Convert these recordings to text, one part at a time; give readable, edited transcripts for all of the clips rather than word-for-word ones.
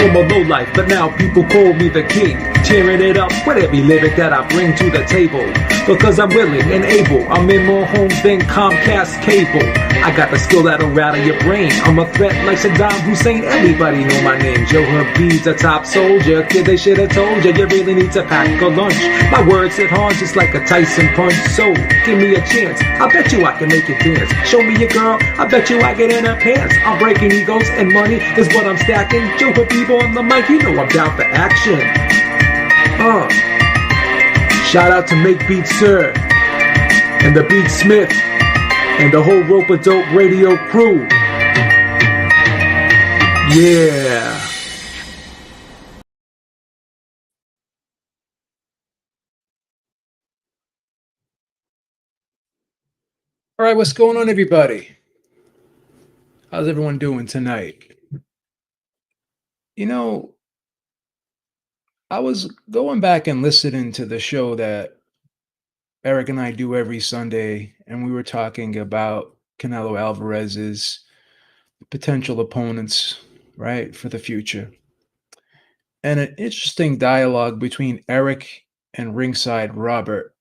from a low life, but now people call me the king. Tearing it up with every lyric that I bring to the table. Because I'm willing and able, I'm in more homes than Comcast cable. I got the skill that'll rattle your brain. I'm a threat like Saddam Hussein, everybody know my name. Joe Habib's a top soldier, kid they should've told you really need to pack a lunch. My words hit hard just like a Tyson punch, so give me a chance, I bet you I can make you dance. Show me your girl, I bet you I get in her pants. I'm breaking egos and money is what I'm stacking. Joe Habib on the mic, you know I'm down for action. Shout out to Make Beats Sir and the Beat Smith and the whole Rope a Dope radio crew. Yeah. All right, what's going on, everybody? How's everyone doing tonight? You know, I was going back and listening to the show that Eric and I do every Sunday, and we were talking about Canelo Alvarez's potential opponents, right, for the future. And an interesting dialogue between Eric and ringside Robert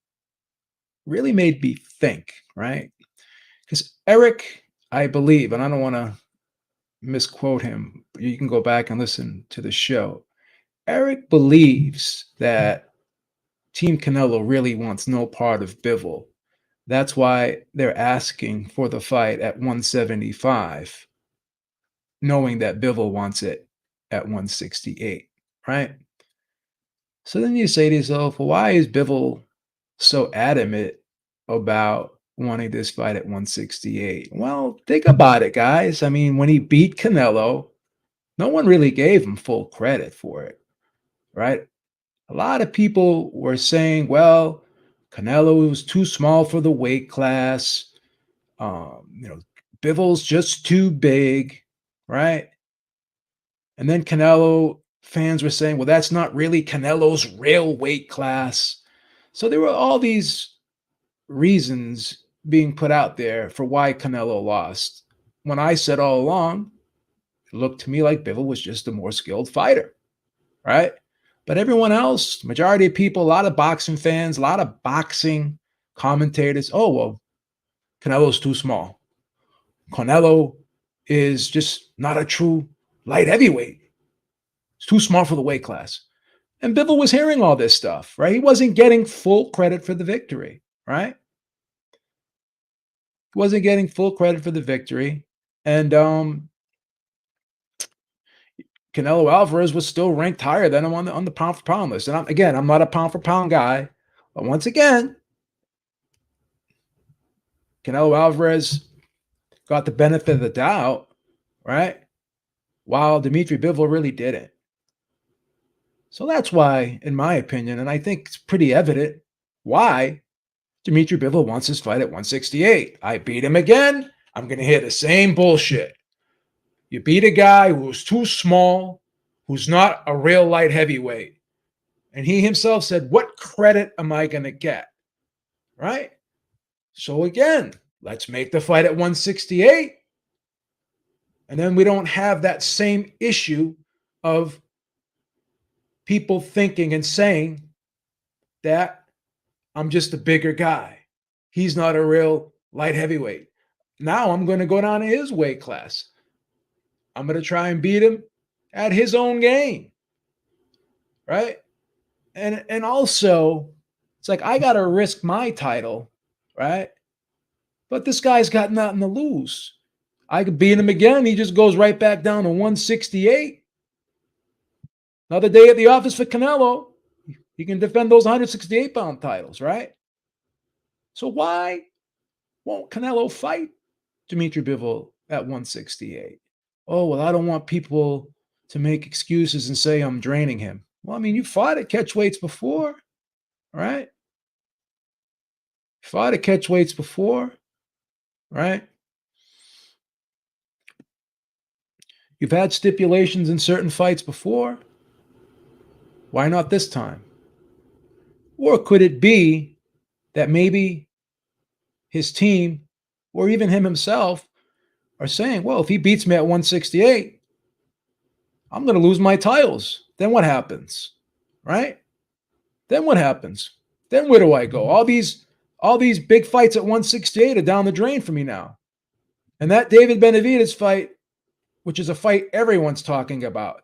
really made me think, right? Because Eric, I believe, and I don't want to misquote him, but you can go back and listen to the show. Eric believes that Team Canelo really wants no part of Bivol. That's why they're asking for the fight at 175, knowing that Bivol wants it at 168, right? So then you say to yourself, well, why is Bivol so adamant about wanting this fight at 168? Well, think about it, guys. I mean, when he beat Canelo, no one really gave him full credit for it, right? A lot of people were saying, well, Canelo was too small for the weight class. Bivol's just too big, right? And then Canelo fans were saying, well, that's not really Canelo's real weight class. So there were all these reasons being put out there for why Canelo lost. When I said all along, it looked to me like Bivol was just a more skilled fighter, right? But everyone else, majority of people, a lot of boxing fans, a lot of boxing commentators, oh, well, Canelo's too small. Canelo is just not a true light heavyweight. It's too small for the weight class. And Bivol was hearing all this stuff, right? He wasn't getting full credit for the victory, right? He wasn't getting full credit for the victory. And Canelo Alvarez was still ranked higher than him on the pound for pound list. And I'm not a pound for pound guy, but once again, Canelo Alvarez got the benefit of the doubt, right? While Dimitri Bivol really didn't. So that's why, in my opinion, and I think it's pretty evident why Dimitri Bivol wants his fight at 168. I beat him again. I'm going to hear the same bullshit. You beat a guy who's too small, who's not a real light heavyweight. And he himself said, what credit am I going to get? Right? So again, let's make the fight at 168. And then we don't have that same issue of people thinking and saying that I'm just a bigger guy. He's not a real light heavyweight. Now I'm going to go down to his weight class. I'm going to try and beat him at his own game, right? And also, it's like I got to risk my title, right? But this guy's got nothing to lose. I could beat him again. He just goes right back down to 168. Another day at the office for Canelo. He can defend those 168-pound titles, right? So why won't Canelo fight Dimitri Bivol at 168? Oh, well, I don't want people to make excuses and say I'm draining him. Well, I mean, you fought at catchweights before, right? You fought at catchweights before, right? You've had stipulations in certain fights before. Why not this time? Or could it be that maybe his team or even him himself are saying, well, if he beats me at 168, I'm going to lose my titles. Then what happens? Right? Then what happens? Then where do I go? All these big fights at 168 are down the drain for me now. And that David Benavidez fight, which is a fight everyone's talking about.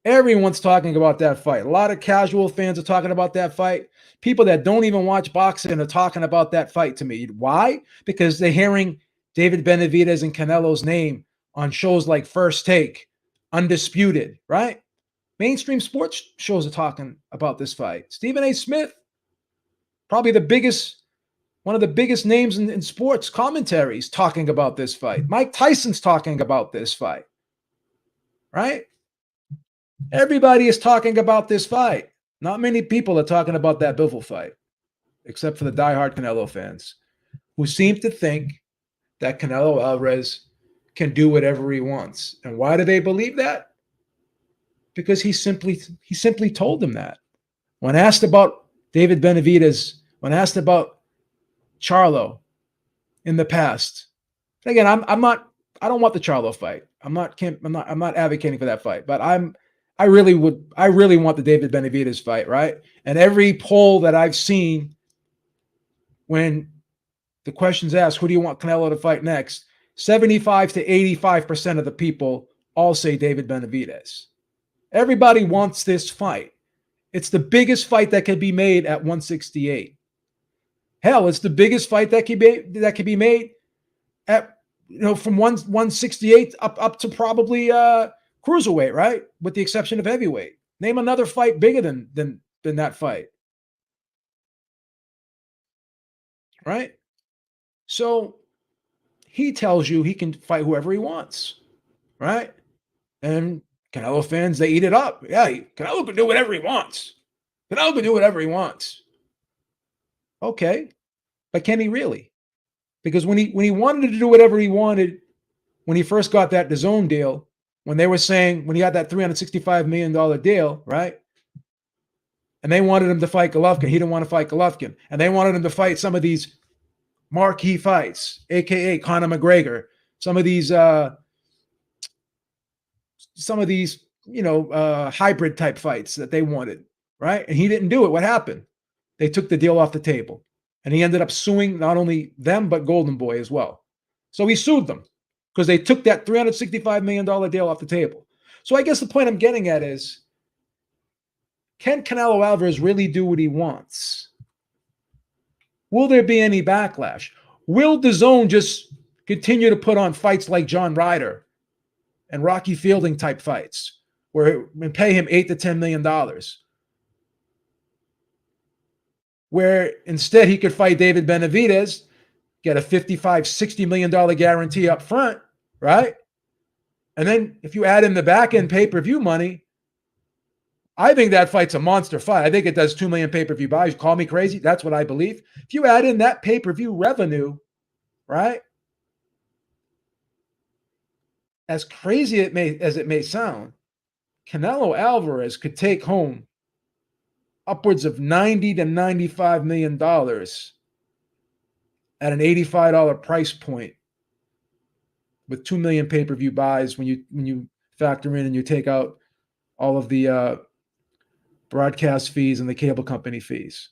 Everyone's talking about that fight. A lot of casual fans are talking about that fight. People that don't even watch boxing are talking about that fight to me. Why? Because they're hearing David Benavidez and Canelo's name on shows like First Take, Undisputed, right? Mainstream sports shows are talking about this fight. Stephen A. Smith, probably one of the biggest names in sports commentaries, talking about this fight. Mike Tyson's talking about this fight, right? Everybody is talking about this fight. Not many people are talking about that Bivol fight, except for the diehard Canelo fans, who seem to think that Canelo Alvarez can do whatever he wants. And why do they believe that? Because he simply told them that. When asked about David Benavidez, when asked about Charlo in the past, again, I don't want the Charlo fight. I'm not advocating for that fight, but I really want the David Benavidez fight, right? And every poll that I've seen, when the question's asked, who do you want Canelo to fight next? 75 to 85% of the people all say David Benavidez. Everybody wants this fight. It's the biggest fight that could be made at 168. Hell, it's the biggest fight that could be made at, from 168 up to probably cruiserweight, right? With the exception of heavyweight. Name another fight bigger than that fight, right? So he tells you he can fight whoever he wants, right? And Canelo fans, they eat it up. Yeah, Canelo can do whatever he wants. Canelo can do whatever he wants. Okay, but can he really? Because when he wanted to do whatever he wanted, when he first got that DAZN deal, when they were saying, when he got that $365 million deal, right? And they wanted him to fight Golovkin. He didn't want to fight Golovkin. And they wanted him to fight some of these marquee fights, aka Conor McGregor, some of these hybrid type fights that they wanted, right? And he didn't do it. What happened? They took the deal off the table. And he ended up suing not only them, but Golden Boy as well. So he sued them because they took that $365 million deal off the table. So I guess the point I'm getting at is, can Canelo Alvarez really do what he wants? Will there be any backlash? Will DAZN just continue to put on fights like John Ryder and Rocky Fielding type fights, where and pay him $8 to $10 million, where instead he could fight David Benavidez, get a $55-60 million guarantee up front, right? And then if you add in the back end pay-per-view money, I think that fight's a monster fight. I think it does 2 million pay-per-view buys. Call me crazy. That's what I believe. If you add in that pay-per-view revenue, right? As crazy as it may sound, Canelo Alvarez could take home upwards of $90 to $95 million at an $85 price point, with 2 million pay-per-view buys when you factor in and you take out all of the broadcast fees and the cable company fees,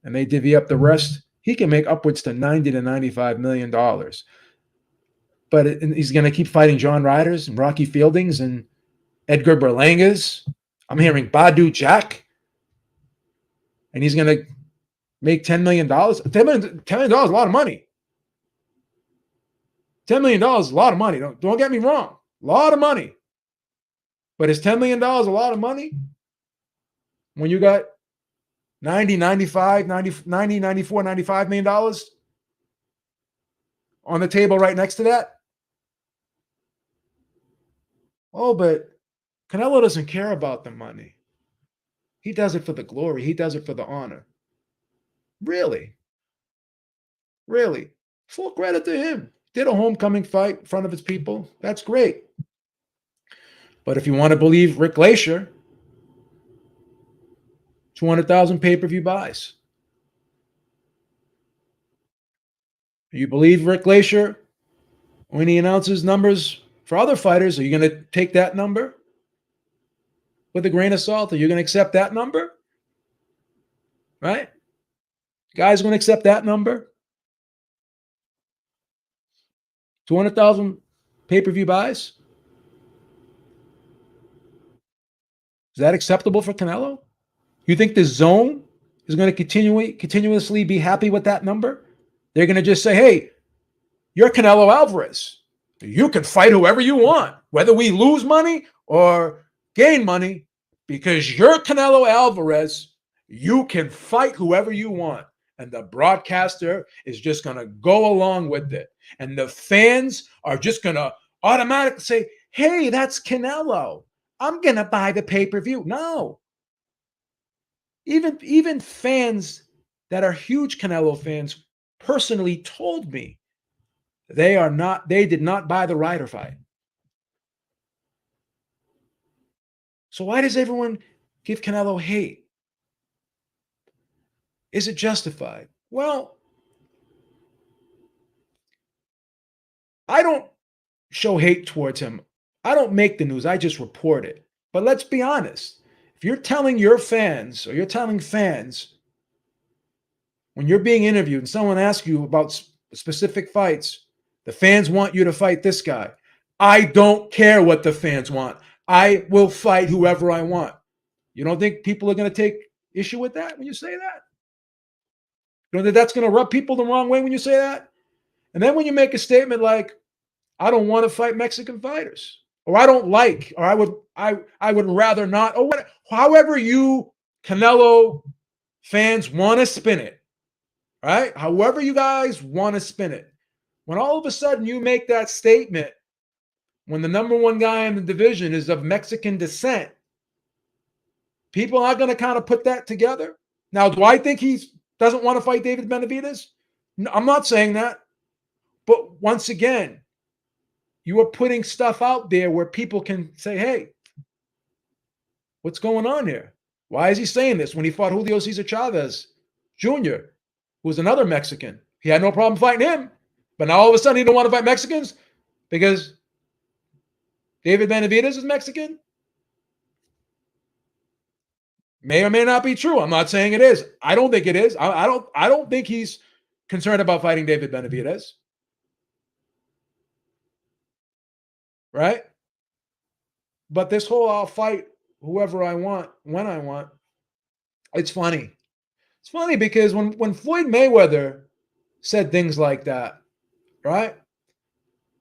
and they divvy up the rest. He can make upwards to $90 to $95 million. But he's going to keep fighting John Ryders and Rocky Fieldings and Edgar Berlangas. I'm hearing Badu Jack. And he's going to make $10 million. $10 million is a lot of money. $10 million is a lot of money. Don't get me wrong. A lot of money. But is $10 million a lot of money when you got 90, 95, 90, 90, 94, $95 million on the table right next to that? Oh, but Canelo doesn't care about the money. He does it for the glory. He does it for the honor. Really? Really? Full credit to him. Did a homecoming fight in front of his people. That's great. But if you want to believe Rick Glacier, 200,000 pay-per-view buys. You believe Rick Glacier when he announces numbers for other fighters? Are you going to take that number? with a grain of salt? Are you going to accept that number? Right? Guys going to accept that number? 200,000 pay-per-view buys? Is that acceptable for Canelo? You think the zone is going to continuously be happy with that number? They're going to just say, hey, you're Canelo Alvarez. You can fight whoever you want, whether we lose money or gain money, because you're Canelo Alvarez. You can fight whoever you want. And the broadcaster is just going to go along with it. And the fans are just going to automatically say, hey, that's Canelo. I'm going to buy the pay-per-view. No. Even fans that are huge Canelo fans personally told me they did not buy the Ryder fight. So why does everyone give Canelo hate? Is it justified? Well, I don't show hate towards him. I don't make the news. I just report it. But let's be honest. If you're telling your fans or you're telling fans when you're being interviewed and someone asks you about specific fights, the fans want you to fight this guy. I don't care what the fans want. I will fight whoever I want. You don't think people are going to take issue with that when you say that? You don't think that's going to rub people the wrong way when you say that? And then when you make a statement like, I don't want to fight Mexican fighters, or I don't like, or I would rather not, or what, however you Canelo fans want to spin it, right? However you guys want to spin it. When all of a sudden you make that statement, when the number one guy in the division is of Mexican descent, people are going to kind of put that together. Now, do I think he doesn't want to fight David Benavidez? No, I'm not saying that. But once again, you are putting stuff out there where people can say, hey, what's going on here? Why is he saying this when he fought Julio Cesar Chavez Jr., who was another Mexican? He had no problem fighting him. But now all of a sudden he don't want to fight Mexicans because David Benavidez is Mexican? May or may not be true. I'm not saying it is. I don't think it is. I don't think he's concerned about fighting David Benavidez. Right? But this whole I'll fight whoever I want, when I want, it's funny. It's funny because when Floyd Mayweather said things like that, right?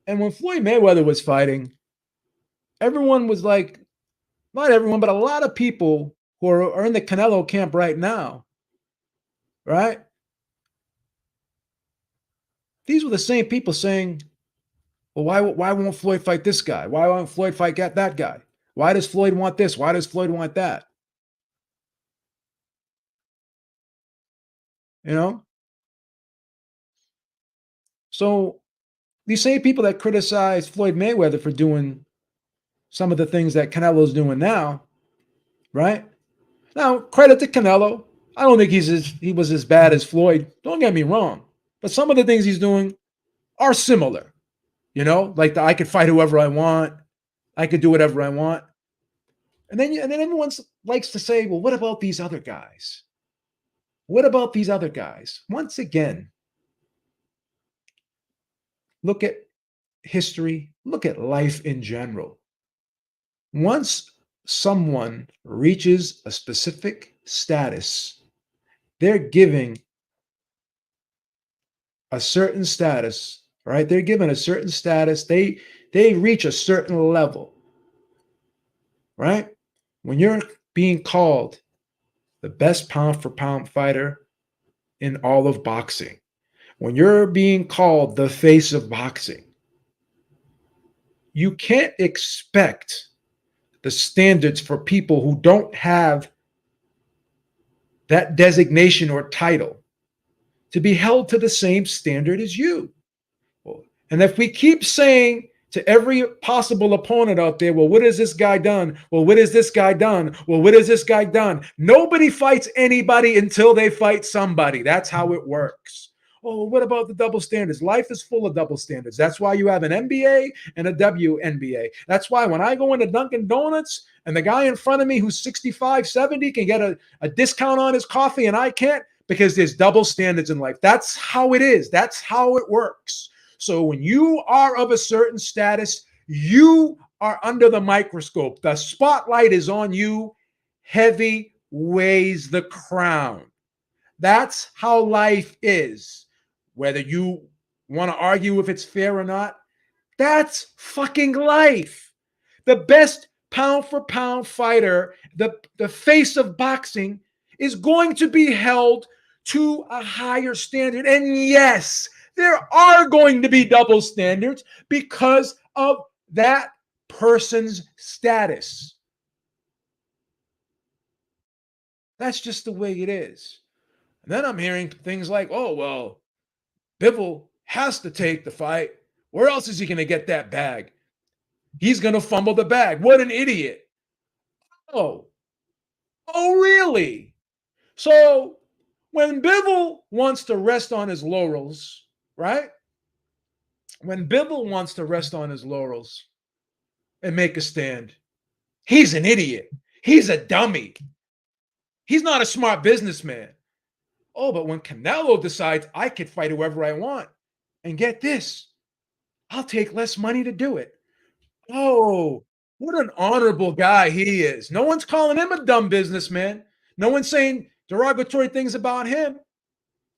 And when Floyd Mayweather was fighting, everyone was like, not everyone, but a lot of people who are in the Canelo camp right now, right? These were the same people saying, well, why won't Floyd fight this guy? Why won't Floyd fight that guy? Why does Floyd want this? Why does Floyd want that? You know? So these same people that criticize Floyd Mayweather for doing some of the things that Canelo's doing now, right? Now, credit to Canelo. I don't think he was as bad as Floyd. Don't get me wrong. But some of the things he's doing are similar. You know, like I could fight whoever I want. I could do whatever I want. And then everyone likes to say, well, what about these other guys? What about these other guys? Once again, look at history, look at life in general. Once someone reaches a specific status, they're giving a certain status, right? They're given a certain status. They reach a certain level, right? When you're being called the best pound for pound fighter in all of boxing, when you're being called the face of boxing, you can't expect the standards for people who don't have that designation or title to be held to the same standard as you. And if we keep saying to every possible opponent out there, well, what has this guy done? Well, what has this guy done? Well, what has this guy done? Nobody fights anybody until they fight somebody. That's how it works. Oh, what about the double standards? Life is full of double standards. That's why you have an MBA and a WNBA. That's why when I go into Dunkin' Donuts and the guy in front of me who's 65, 70 can get a discount on his coffee and I can't, because there's double standards in life. That's how it is. That's how it works. So when you are of a certain status, you are under the microscope. The spotlight is on you. Heavy weighs the crown. That's how life is. Whether you want to argue if it's fair or not, that's fucking life. The best pound for pound fighter, the face of boxing, is going to be held to a higher standard. And yes, there are going to be double standards because of that person's status. That's just the way it is. And then I'm hearing things like, oh, well, Bivol has to take the fight. Where else is he going to get that bag? He's going to fumble the bag. What an idiot. Oh, really? So when Bivol wants to rest on his laurels, right? When Bivol wants to rest on his laurels and make a stand, he's an idiot. He's a dummy. He's not a smart businessman. Oh, but when Canelo decides I could fight whoever I want, and get this, I'll take less money to do it. Oh, what an honorable guy he is. No one's calling him a dumb businessman. No one's saying derogatory things about him,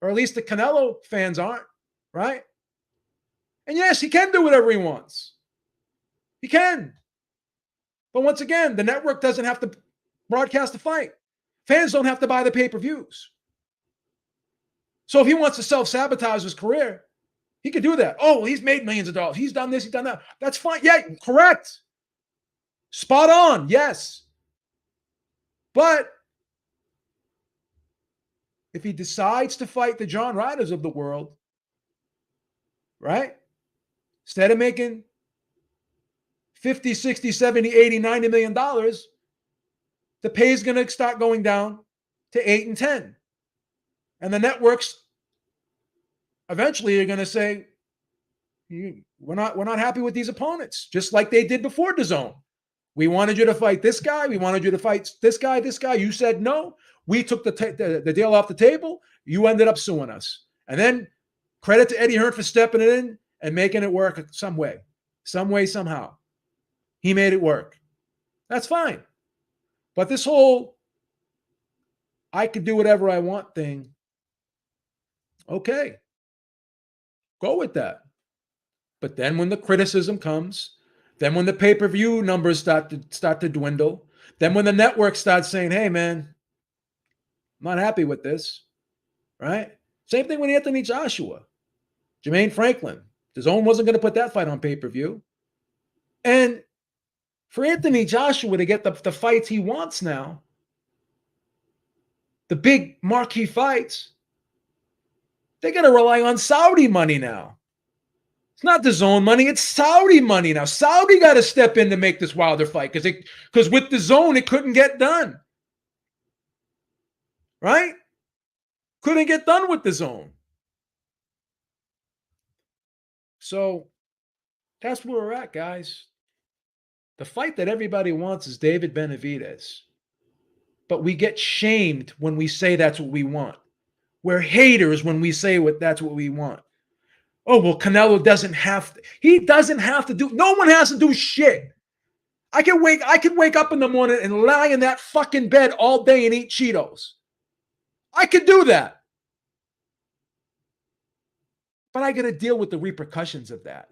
or at least the Canelo fans aren't, right? And yes, he can do whatever he wants. He can. But once again, the network doesn't have to broadcast the fight. Fans don't have to buy the pay-per-views. So if he wants to self-sabotage his career, he could do that. Oh, he's made millions of dollars. He's done this, he's done that. That's fine. Yeah, correct. Spot on. Yes. But if he decides to fight the John Ryders of the world, right? Instead of making 50, 60, 70, 80, 90 million dollars, the pay is going to start going down to 8 and 10. And the networks eventually are going to say, we're not happy with these opponents, just like they did before DAZN. We wanted you to fight this guy. We wanted you to fight this guy, this guy. You said no. We took the deal off the table. You ended up suing us. And then credit to Eddie Hearn for stepping it in and making it work some way, somehow. He made it work. That's fine. But this whole I could do whatever I want thing, okay, go with that. But then when the criticism comes, then when the pay-per-view numbers start to dwindle, then when the network starts saying, hey, man, I'm not happy with this, right? Same thing with Anthony Joshua, Jermaine Franklin. DAZN wasn't going to put that fight on pay-per-view. And for Anthony Joshua to get the fights he wants now, the big marquee fights, they're going to rely on Saudi money now. It's not DAZN money, it's Saudi money now. Saudi got to step in to make this Wilder fight because with DAZN, it couldn't get done. Right? Couldn't get done with DAZN. So that's where we're at, guys. The fight that everybody wants is David Benavidez. But we get shamed when we say that's what we want. We're haters when we say that's what we want. Oh, well, Canelo doesn't have to. He doesn't have to do. No one has to do shit. I can wake up in the morning and lie in that fucking bed all day and eat Cheetos. I could do that. But I got to deal with the repercussions of that.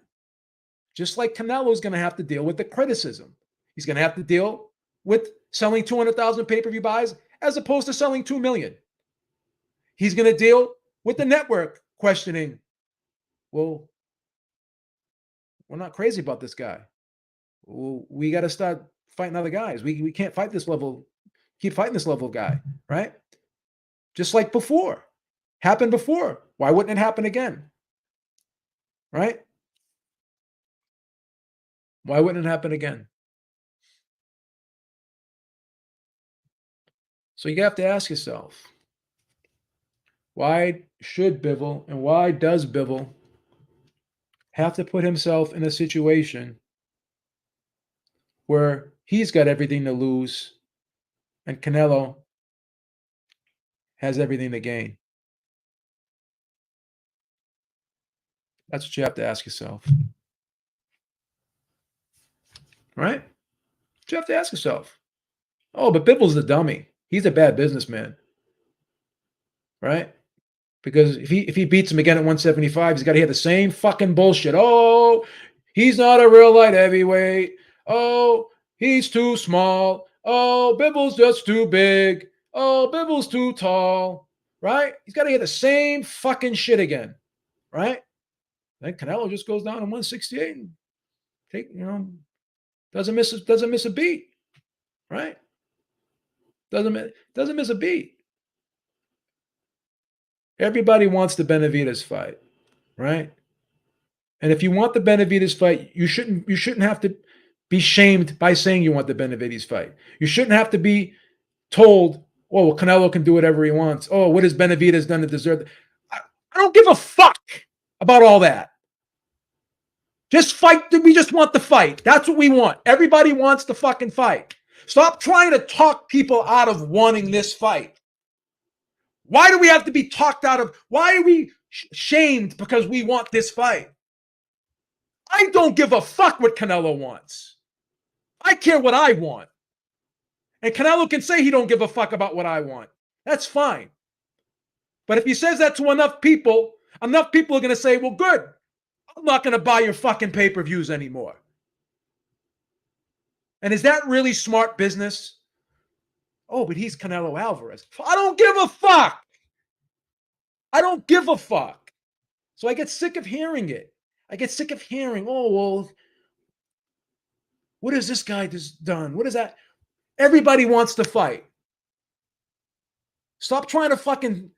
Just like Canelo's going to have to deal with the criticism. He's going to have to deal with selling 200,000 pay-per-view buys as opposed to selling 2 million. He's going to deal with the network questioning, well, we're not crazy about this guy. Well, we got to start fighting other guys. We can't fight this level, keep fighting this level guy, right? Just like before. Happened before. Why wouldn't it happen again? Right? Why wouldn't it happen again? So you have to ask yourself, Why should Bivol and why does Bivol have to put himself in a situation where he's got everything to lose and Canelo has everything to gain? That's what you have to ask yourself. Right? You have to ask yourself. Oh, but Bivol's the dummy. He's a bad businessman. Right? Because if he beats him again at 175, he's got to hear the same fucking bullshit. Oh, he's not a real light heavyweight. Oh, he's too small. Oh, Bivol's just too big. Oh, Bivol's too tall. Right? He's got to hear the same fucking shit again. Right? Then Canelo just goes down to 168 and doesn't miss a beat. Right? Doesn't miss a beat. Everybody wants the Benavidez fight, right? And if you want the Benavidez fight, you shouldn't have to be shamed by saying you want the Benavidez fight. You shouldn't have to be told, "Oh, well, Canelo can do whatever he wants." Oh, what has Benavidez done to deserve that? I don't give a fuck about all that. Just fight. We just want the fight. That's what we want. Everybody wants the fucking fight. Stop trying to talk people out of wanting this fight. Why do we have to be talked out of? Why are we shamed because we want this fight? I don't give a fuck what Canelo wants. I care what I want. And Canelo can say he don't give a fuck about what I want. That's fine. But if he says that to enough people are going to say, well, good. I'm not going to buy your fucking pay-per-views anymore. And is that really smart business? Oh, but he's Canelo Alvarez. I don't give a fuck. I don't give a fuck. So I get sick of hearing it. I get sick of hearing, oh, well, what has this guy just done? What is that? Everybody wants to fight. Stop trying to fucking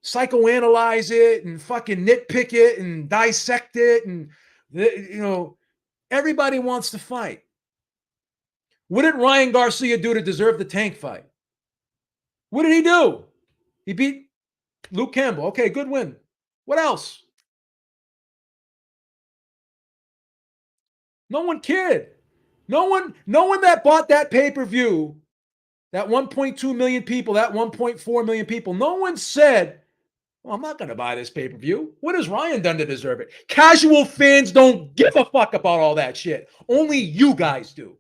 psychoanalyze it and fucking nitpick it and dissect it. And, everybody wants to fight. What did Ryan Garcia do to deserve the Tank fight? What did he do? He beat Luke Campbell. Okay, good win. What else? No one cared. No one that bought that pay-per-view, that 1.2 million people, that 1.4 million people, no one said, well, I'm not going to buy this pay-per-view. What has Ryan done to deserve it? Casual fans don't give a fuck about all that shit. Only you guys do.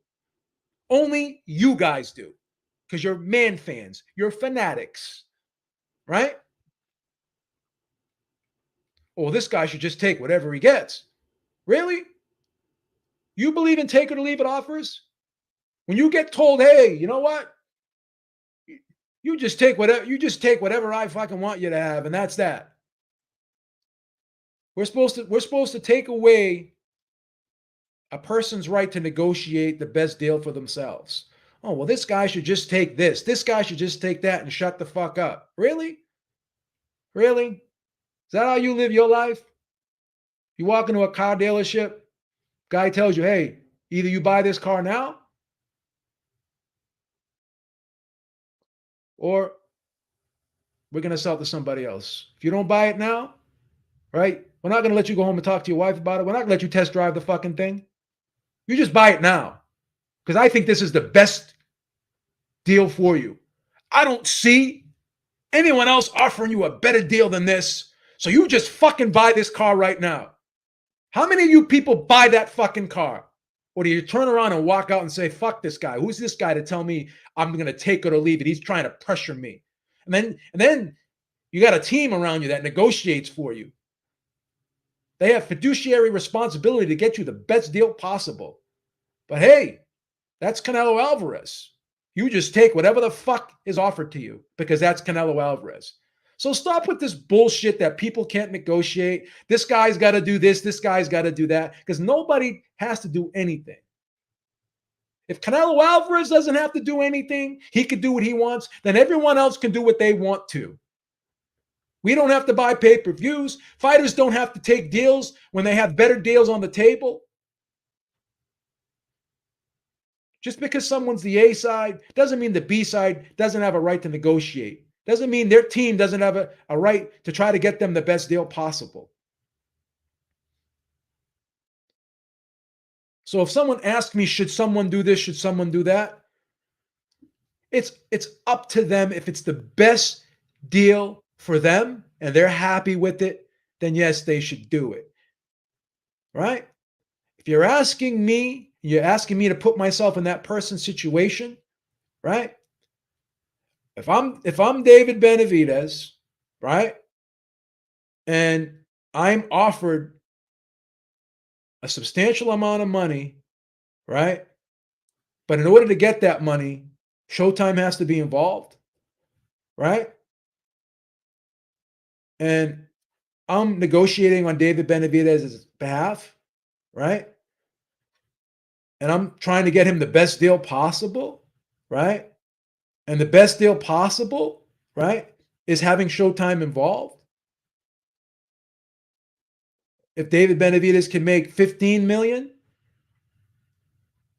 Only you guys do. Because you're man fans. You're fanatics. Right? Oh, this guy should just take whatever he gets. Really? You believe in take it or leave it offers? When you get told, hey, you know what? You just take whatever I fucking want you to have, and that's that. We're supposed to take away a person's right to negotiate the best deal for themselves. Oh, well, this guy should just take this. This guy should just take that and shut the fuck up. Really? Really? Is that how you live your life? You walk into a car dealership, guy tells you, hey, either you buy this car now or we're going to sell it to somebody else. If you don't buy it now, right, we're not going to let you go home and talk to your wife about it. We're not going to let you test drive the fucking thing. You just buy it now because I think this is the best deal for you. I don't see anyone else offering you a better deal than this. So you just fucking buy this car right now. How many of you people buy that fucking car? Or do you turn around and walk out and say, fuck this guy? Who's this guy to tell me I'm going to take it or leave it? He's trying to pressure me. And then you got a team around you that negotiates for you. They have fiduciary responsibility to get you the best deal possible. But hey, that's Canelo Alvarez. You just take whatever the fuck is offered to you because that's Canelo Alvarez. So stop with this bullshit that people can't negotiate. This guy's got to do this. This guy's got to do that because nobody has to do anything. If Canelo Alvarez doesn't have to do anything, he could do what he wants, then everyone else can do what they want to. We don't have to buy pay-per-views. Fighters don't have to take deals when they have better deals on the table. Just because someone's the A side doesn't mean the B side doesn't have a right to negotiate. Doesn't mean their team doesn't have a right to try to get them the best deal possible. So if someone asks me, should someone do this? Should someone do that? It's up to them. If it's the best deal for them and they're happy with it, then yes, they should do it. Right? If you're asking me to put myself in that person's situation, right? If I'm David Benavidez, right? And I'm offered a substantial amount of money, right? But in order to get that money, Showtime has to be involved, right? And I'm negotiating on David Benavidez's behalf, right? And I'm trying to get him the best deal possible, right? And the best deal possible, right, is having Showtime involved. If David Benavidez can make 15 million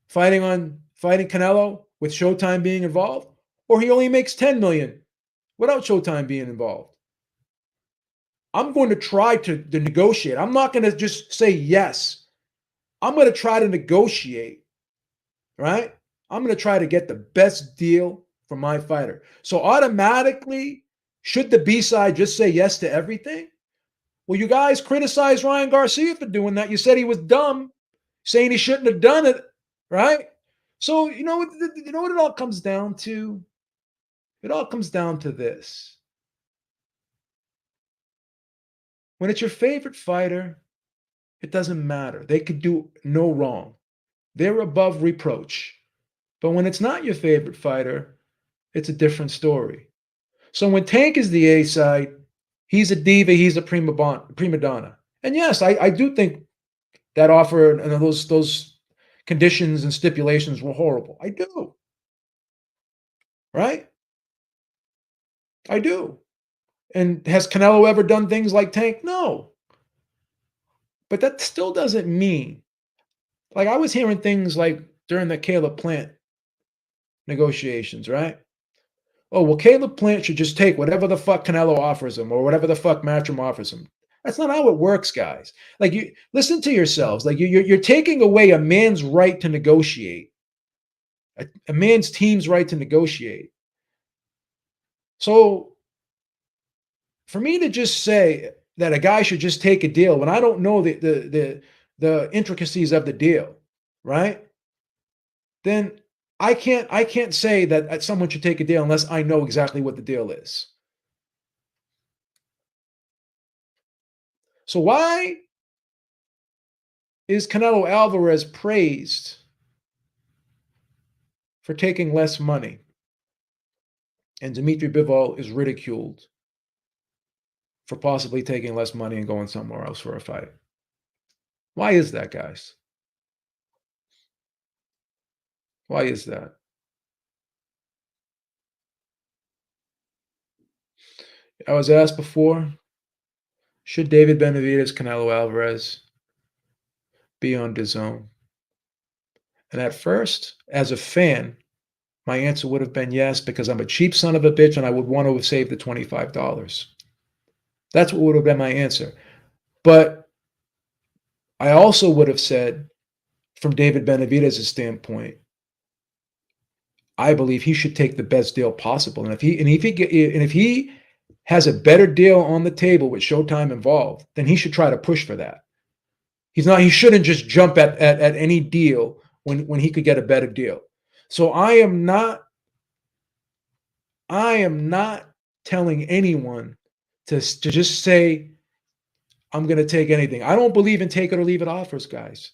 fighting Canelo with Showtime being involved, or he only makes 10 million without Showtime being involved, I'm going to try to negotiate. I'm not going to just say yes. I'm going to try to negotiate, right? I'm going to try to get the best deal for my fighter. So automatically, should the B side just say yes to everything? Well, you guys criticized Ryan Garcia for doing that. You said he was dumb, saying he shouldn't have done it, right? So you know what it all comes down to? It all comes down to this. When it's your favorite fighter, it doesn't matter. They could do no wrong. They're above reproach. But when it's not your favorite fighter, it's a different story. So when Tank is the A side, he's a diva, he's a prima donna. And yes, I do think that offer and those conditions and stipulations were horrible. I do. Right? I do. And has Canelo ever done things like Tank? No. But that still doesn't mean, like, I was hearing things like during the Caleb Plant negotiations, right? Oh, well, Caleb Plant should just take whatever the fuck Canelo offers him or whatever the fuck Matchroom offers him. That's not how it works, guys. Like, you listen to yourselves. Like, you're taking away a man's right to negotiate, a man's team's right to negotiate. So for me to just say that a guy should just take a deal when I don't know the intricacies of the deal, right? Then I can't say that someone should take a deal unless I know exactly what the deal is. So why is Canelo Alvarez praised for taking less money and Dimitri Bivol is ridiculed for possibly taking less money and going somewhere else for a fight? Why is that, guys? Why is that? I was asked before, should David Benavidez, Canelo Alvarez be on DAZN? And at first, as a fan, my answer would have been yes, because I'm a cheap son of a bitch and I would want to have saved the $25. That's what would have been my answer. But I also would have said, from David Benavidez's standpoint, I believe he should take the best deal possible. And if he has a better deal on the table with Showtime involved, then he should try to push for that. He shouldn't just jump at any deal when he could get a better deal. So I am not telling anyone to just say, I'm going to take anything. I don't believe in take it or leave it offers, guys.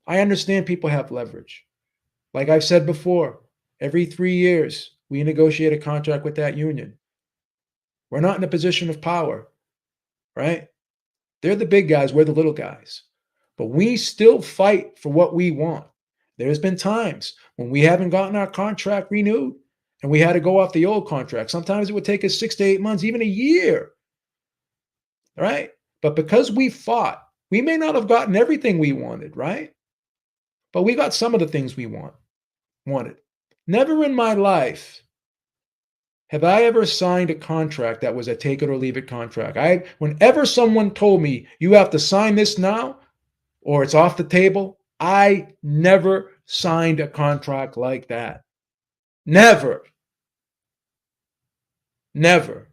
I understand people have leverage. Like I've said before, every 3 years, we negotiate a contract with that union. We're not in a position of power, right? They're the big guys, we're the little guys. But we still fight for what we want. There's been times when we haven't gotten our contract renewed and we had to go off the old contract. Sometimes it would take us 6 to 8 months, even a year, right? But because we fought, we may not have gotten everything we wanted, right? But we got some of the things we wanted. Never in my life have I ever signed a contract that was a take it or leave it contract? Whenever someone told me you have to sign this now or it's off the table, I never signed a contract like that. Never. Never.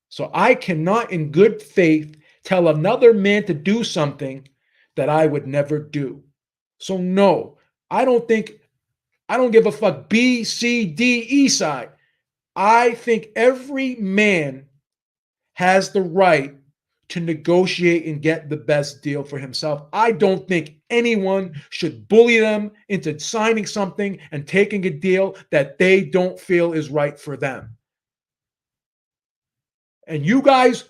So I cannot, in good faith, tell another man to do something that I would never do. So no, I don't give a fuck B, C, D, E side. I think every man has the right to negotiate and get the best deal for himself. I don't think anyone should bully them into signing something and taking a deal that they don't feel is right for them. And you guys,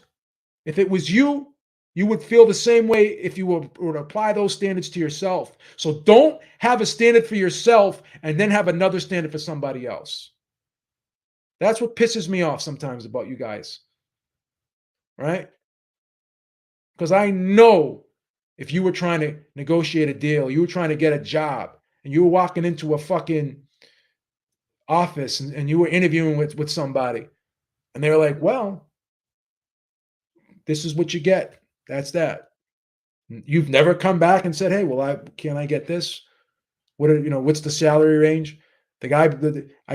if it was you, you would feel the same way if you would apply those standards to yourself. So don't have a standard for yourself and then have another standard for somebody else. That's what pisses me off sometimes about you guys. Right? Because I know if you were trying to negotiate a deal, you were trying to get a job, and you were walking into a fucking office and you were interviewing with somebody, and they were like, well, this is what you get. That's that. You've never come back and said, hey, well, can I get this? What's the salary range? I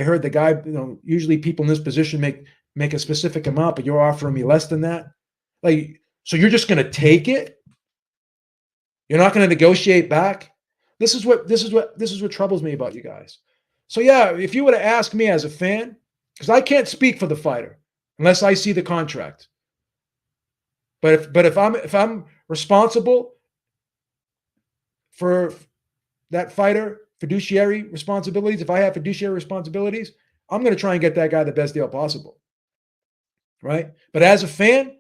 heard the guy, usually people in this position make a specific amount, but you're offering me less than that. Like, so you're just going to take it? You're not going to negotiate back? This is what troubles me about you guys. So yeah, if you were to ask me as a fan, because I can't speak for the fighter unless I see the contract. But if I'm responsible for that fighter, fiduciary responsibilities, if I have fiduciary responsibilities, I'm going to try and get that guy the best deal possible. Right? But as a fan,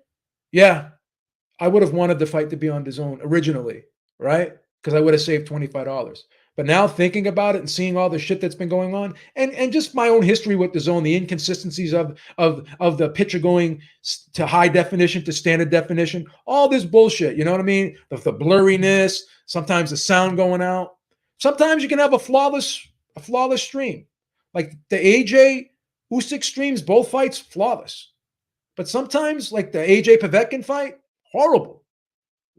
yeah, I would have wanted the fight to be on DAZN originally, right? Because I would have saved $25. But now thinking about it and seeing all the shit that's been going on, and just my own history with DAZN, the inconsistencies of the picture going to high definition to standard definition, all this bullshit, you know what I mean? The blurriness, sometimes the sound going out. Sometimes you can have a flawless stream. Like the AJ Usyk streams, both fights, flawless. But sometimes, like the AJ Povetkin fight, horrible.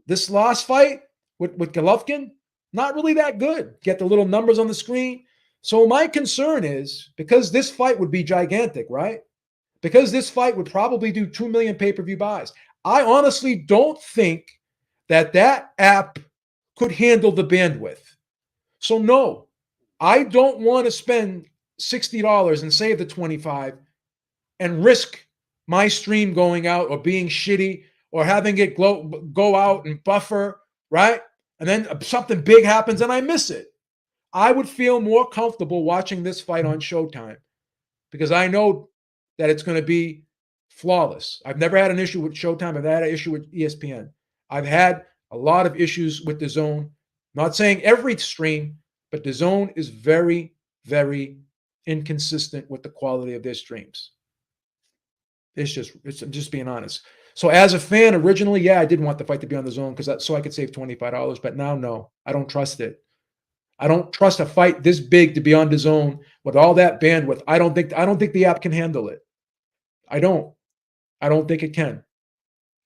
This last fight with Golovkin, not really that good. Get the little numbers on the screen. So my concern is, because this fight would be gigantic, right? Because this fight would probably do 2 million pay-per-view buys. I honestly don't think that app could handle the bandwidth. So no, I don't want to spend $60 and save the $25 and risk my stream going out or being shitty or having it go out and buffer, right? And then something big happens and I miss it. I would feel more comfortable watching this fight on Showtime because I know that it's going to be flawless. I've never had an issue with Showtime. I've had an issue with ESPN. I've had a lot of issues with DAZN. Not saying every stream, but DAZN is very, very inconsistent with the quality of their streams. I'm just being honest. So as a fan, originally, yeah, I did want the fight to be on DAZN so I could save $25. But now, no, I don't trust it. I don't trust a fight this big to be on DAZN with all that bandwidth. I don't think the app can handle it. I don't think it can.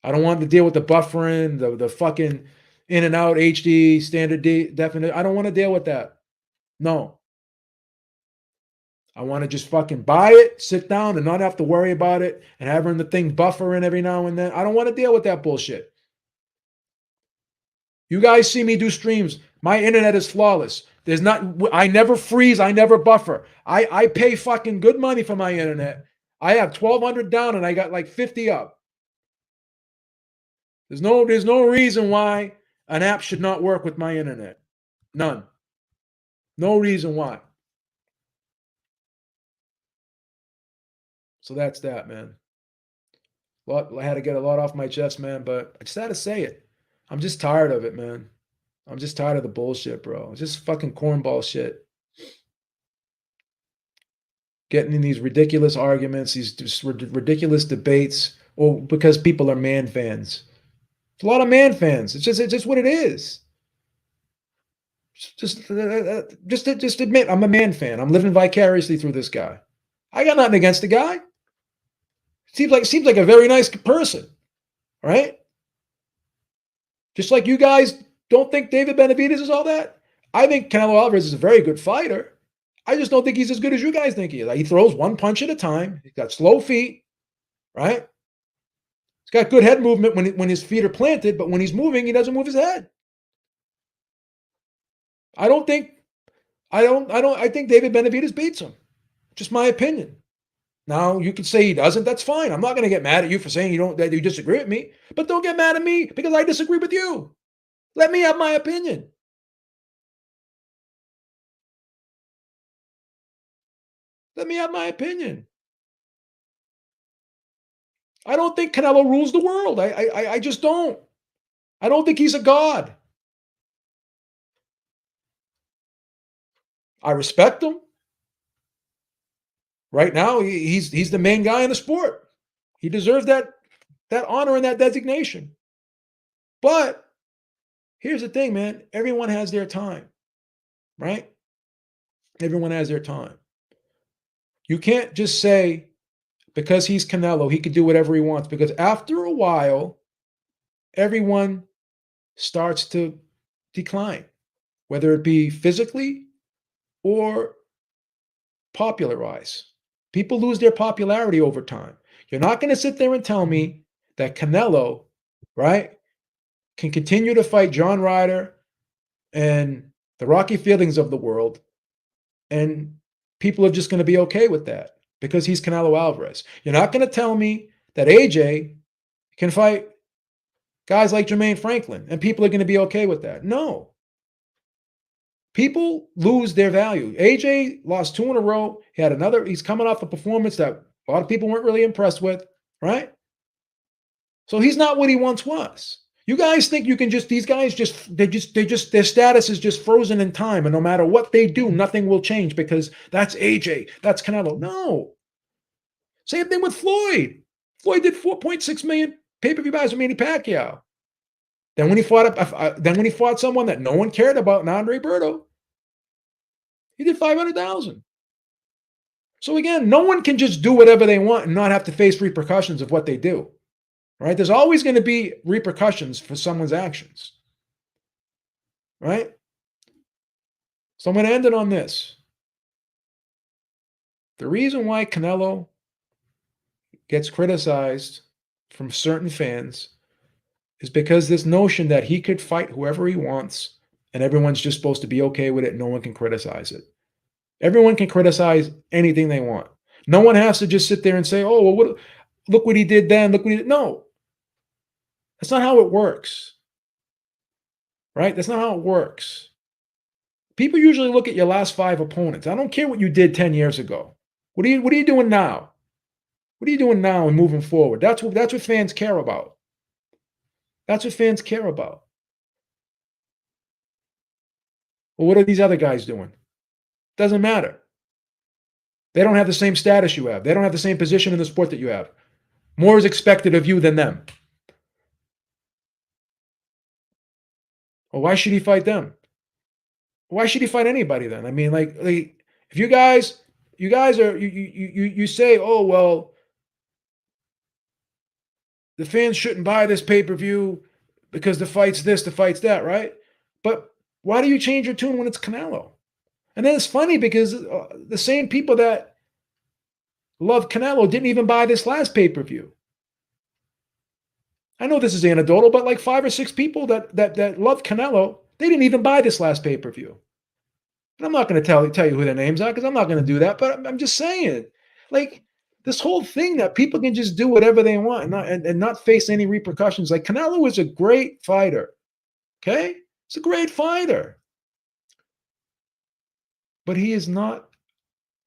I don't want to deal with the buffering, the fucking in and out HD standard definite. I don't want to deal with that. No. I want to just fucking buy it, sit down, and not have to worry about it and having the thing buffering every now and then. I don't want to deal with that bullshit. You guys see me do streams. My internet is flawless. I never freeze. I never buffer. I pay fucking good money for my internet. I have 1,200 down and I got like 50 up. There's no reason why an app should not work with my internet. None. No reason why. So that's that, man. I had to get a lot off my chest, man, but I just had to say it. I'm just tired of it, man. I'm just tired of the bullshit, bro. It's just fucking cornball shit. Getting in these ridiculous arguments, these just ridiculous debates, because people are man fans. It's a lot of man fans. It's just what it is. Just admit I'm a man fan. I'm living vicariously through this guy. I got nothing against the guy. Seems like a very nice person, right? Just like you guys don't think David Benavidez is all that. I think Canelo Alvarez is a very good fighter. I just don't think he's as good as you guys think he is. Like, he throws one punch at a time. He's got slow feet, right? He's got good head movement when his feet are planted, but when he's moving, he doesn't move his head. I don't think I think David Benavidez beats him. Just my opinion. Now, you could say he doesn't. That's fine. I'm not going to get mad at you for saying that you disagree with me, but don't get mad at me because I disagree with you. Let me have my opinion. Let me have my opinion. I don't think Canelo rules the world. I just don't. I don't think he's a god. I respect him. Right now, he's the main guy in the sport. He deserves that honor and that designation. But here's the thing, man. Everyone has their time, right? Everyone has their time. You can't just say because he's Canelo, he can do whatever he wants. Because after a while, everyone starts to decline, whether it be physically or popular-wise. People lose their popularity over time. You're not going to sit there and tell me that Canelo, right, can continue to fight John Ryder and the Rocky Fieldings of the world, and people are just going to be okay with that because he's Canelo Alvarez. You're not going to tell me that AJ can fight guys like Jermaine Franklin, and people are going to be okay with that. No. People lose their value. AJ lost 2 in a row. He's coming off a performance that a lot of people weren't really impressed with, right? So he's not what he once was. You guys think you can these guys their status is just frozen in time, and no matter what they do, nothing will change because that's AJ, that's Canelo. No. Same thing with Floyd. Floyd did 4.6 million pay-per-view buys with Manny Pacquiao. Then when he fought someone that no one cared about, Andre Berto, he did 500,000. So again, no one can just do whatever they want and not have to face repercussions of what they do. Right? There's always going to be repercussions for someone's actions. Right? So I'm going to end it on this. The reason why Canelo gets criticized from certain fans is because this notion that he could fight whoever he wants and everyone's just supposed to be okay with it and no one can criticize it. Everyone can criticize anything they want. No one has to just sit there and say, oh, well, look what he did then, look what he did. No. That's not how it works. Right? That's not how it works. People usually look at your last 5 opponents. I don't care what you did 10 years ago. What are you doing now? What are you doing now and moving forward? That's what fans care about. That's what fans care about. Well, what are these other guys doing? Doesn't matter. They don't have the same status you have. They don't have the same position in the sport that you have. More is expected of you than them. Well, why should he fight them? Why should he fight anybody then? I mean, like if you guys are you say, oh well, the fans shouldn't buy this pay-per-view because the fight's this, the fight's that, right? But why do you change your tune when it's Canelo? And then it's funny because the same people that love Canelo didn't even buy this last pay-per-view. I know this is anecdotal, but like 5 or 6 people that love Canelo, they didn't even buy this last pay-per-view. And I'm not going to tell you who their names are because I'm not going to do that, but I'm just saying, like, this whole thing that people can just do whatever they want and not face any repercussions. Like, Canelo is a great fighter, okay? He's a great fighter. But he is not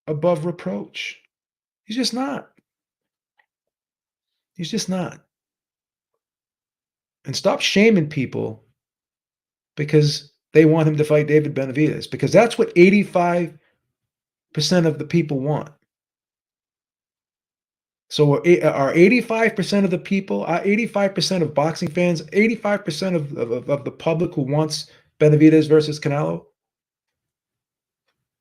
above reproach. He's just not. He's just not. And stop shaming people because they want him to fight David Benavidez, because that's what 85% of the people want. So are 85% of the people, 85% of boxing fans, 85% of the public who wants Benavidez versus Canelo?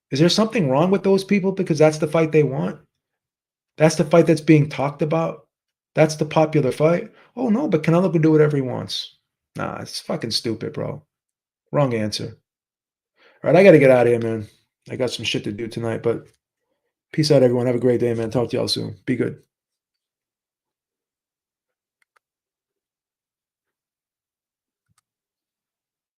Is there something wrong with those people because that's the fight they want? That's the fight that's being talked about? That's the popular fight? Oh, no, but Canelo can do whatever he wants. Nah, it's fucking stupid, bro. Wrong answer. All right, I gotta get out of here, man. I got some shit to do tonight, but peace out, everyone. Have a great day, man. Talk to y'all soon. Be good.